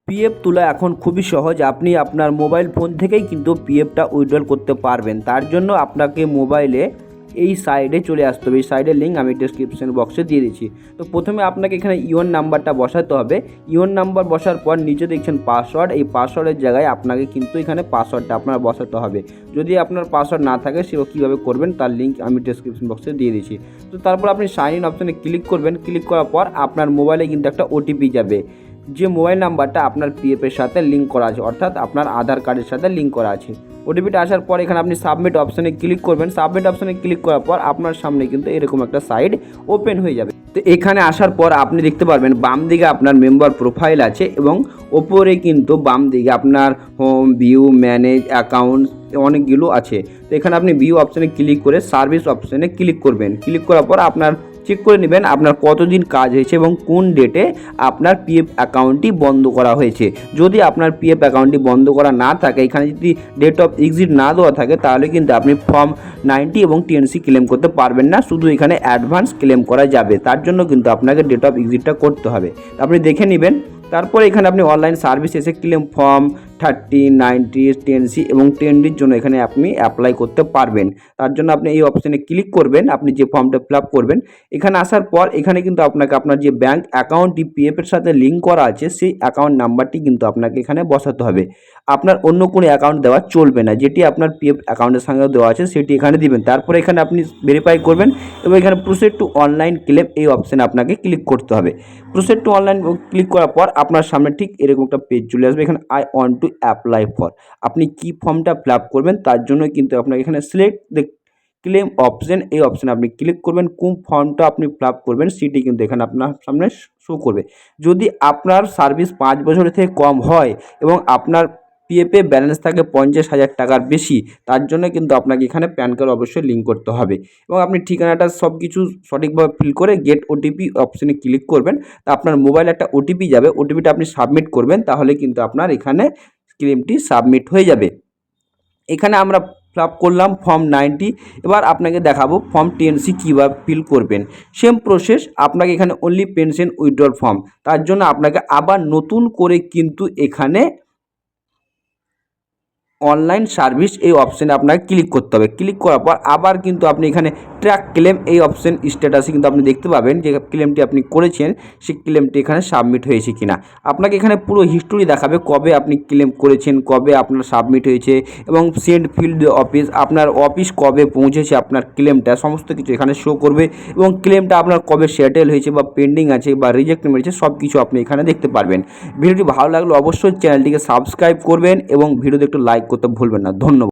PF তোলা এখন খুবই সহজ। আপনি আপনার মোবাইল ফোন থেকেই কিন্তু পিএফটা উইথড্রল করতে পারবেন। তার জন্য আপনাকে মোবাইলে এই সাইডে চলে আসতে হবে। এই সাইডের লিঙ্ক আমি ডেসক্রিপশন বক্সে দিয়ে দিচ্ছি। তো প্রথমে আপনাকে এখানে ইওন নাম্বারটা বসাতে হবে। ইওন নাম্বার বসার পর নিচে দেখছেন পাসওয়ার্ড, এই পাসওয়ার্ডের জায়গায় আপনাকে কিন্তু এখানে পাসওয়ার্ডটা আপনার বসাতে হবে। যদি আপনার পাসওয়ার্ড না থাকে সেটা কীভাবে করবেন তার লিঙ্ক আমি ডেসক্রিপশন বক্সে দিয়ে দিচ্ছি। তো তারপর আপনি সাইন ইন অপশানে ক্লিক করবেন। ক্লিক করার পর আপনার মোবাইলে কিন্তু একটা ওটিপি যাবে, যে মোবাইল নাম্বারটা আপনার পিএফের সাথে লিঙ্ক করা আছে, অর্থাৎ আপনার আধার কার্ডের সাথে লিঙ্ক করা আছে। ওটিপিটা আসার পর এখানে আপনি সাবমিট অপশানে ক্লিক করবেন। সাবমিট অপশানে ক্লিক করার পর আপনার সামনে কিন্তু এরকম একটা সাইট ওপেন হয়ে যাবে। তো এখানে আসার পর আপনি দেখতে পারবেন বাম দিকে আপনার মেম্বার প্রোফাইল আছে এবং ওপরে কিন্তু বাম দিকে আপনার হোম, ভিউ, ম্যানেজ, অ্যাকাউন্ট অনেকগুলো আছে। তো এখানে আপনি ভিউ অপশানে ক্লিক করে সার্ভিস অপশানে ক্লিক করবেন। ক্লিক করার পর আপনার চেক করে নেবেন আপনার কতদিন কাজ হয়েছে এবং কোন ডেটে আপনার পিএফ অ্যাকাউন্টটি বন্ধ করা হয়েছে। যদি আপনার পিএফ অ্যাকাউন্টটি বন্ধ করা না থাকে, এখানে যদি ডেট অফ এক্সিট না দেওয়া থাকে, তাহলে কিন্তু আপনি ফর্ম 90 এবং টিএনসি ক্লেম করতে পারবেন না। শুধু এখানে অ্যাডভান্স ক্লেম করা যাবে। তার জন্য কিন্তু আপনাকে ডেট অফ এক্সিটটা করতে হবে। আপনি দেখে নেবেন। তারপরে এখানে আপনি অনলাইন সার্ভিস এসে ক্লেম ফর্ম 30, 90, টিএনসি এবং 10ডির জন্য এখানে আপনি অ্যাপ্লাই করতে পারবেন। তার জন্য আপনি এই অপশানে ক্লিক করবেন। আপনি যে ফর্মটা ফিল আপ করবেন, এখানে আসার পর এখানে কিন্তু আপনাকে আপনার যে ব্যাঙ্ক অ্যাকাউন্টটি পিএফের সাথে লিঙ্ক করা আছে সেই অ্যাকাউন্ট নাম্বারটি কিন্তু আপনাকে এখানে বসাতে হবে। আপনার অন্য কোনো অ্যাকাউন্ট দেওয়া চলবে না। যেটি আপনার পিএফ অ্যাকাউন্টের সঙ্গে দেওয়া আছে সেটি এখানে দিবেন। তারপরে এখানে আপনি ভেরিফাই করবেন এবং এখানে প্রসিড টু অনলাইন ক্লেম এই অপশানে আপনাকে ক্লিক করতে হবে। প্রসিড টু অনলাইন ক্লিক করার পর আপনার সামনে ঠিক এরকম একটা পেজ চলে আসবে। এখানে I want to apply for, আপনি কি ফর্মটা ফিল আপ করবেন তার জন্য কিন্তু আপনাকে এখানে সিলেক্ট দ্য ক্লেম অপশন, এই অপশানে আপনি ক্লিক করবেন। কোন ফর্মটা আপনি ফিল আপ করবেন সেটি কিন্তু এখানে আপনার সামনে শো করবে। যদি আপনার সার্ভিস 5 বছরের থেকে কম হয় এবং আপনার পিএফে ব্যালেন্স থাকে 50,000 টাকার বেশি, তার জন্য কিন্তু আপনাকে এখানে প্যান কার্ড অবশ্যই লিঙ্ক করতে হবে এবং আপনি ঠিকানাটা সব কিছু সঠিকভাবে ফিল করে গেট ওটিপি অপশানে ক্লিক করবেন। তা আপনার মোবাইলে একটা ওটিপি যাবে, ওটিপিটা আপনি সাবমিট করবেন, তাহলে কিন্তু আপনার এখানে ক্লেমটি সাবমিট হয়ে যাবে। এখানে আমরা ফিল আপ করলাম ফর্ম 90। এবার আপনাকে দেখাবো ফর্ম 10C কীভাবে ফিল করবেন। সেম প্রসেস, আপনাকে এখানে অনলি পেনশন উইথড্রল ফর্ম, তার জন্য আপনাকে আবার নতুন করে কিন্তু এখানে অনলাইন সার্ভিস এই অপশানে আপনাকে ক্লিক করতে হবে। ক্লিক করার পর আবার কিন্তু আপনি এখানে ট্র্যাক ক্লেম এই অপশান স্ট্যাটাসে কিন্তু আপনি দেখতে পাবেন যে ক্লেমটি আপনি করেছেন সেই ক্লেমটি এখানে সাবমিট হয়েছে কিনা। আপনাকে এখানে পুরো হিস্টোরি দেখাবে কবে আপনি ক্লেম করেছেন, কবে আপনার সাবমিট হয়েছে এবং সেন্ড ফিল্ড অফিস, আপনার অফিস কবে পৌঁছেছে আপনার ক্লেমটা, সমস্ত কিছু এখানে শো করবে এবং ক্লেমটা আপনার কবে সেটেল হয়েছে বা পেন্ডিং আছে বা রিজেক্ট মেরেছে সব কিছু আপনি এখানে দেখতে পারবেন। ভিডিওটি ভালো লাগলে অবশ্যই চ্যানেলটিকে সাবস্ক্রাইব করবেন এবং ভিডিওতে একটু লাইক করতে ভুলবেন না। ধন্যবাদ।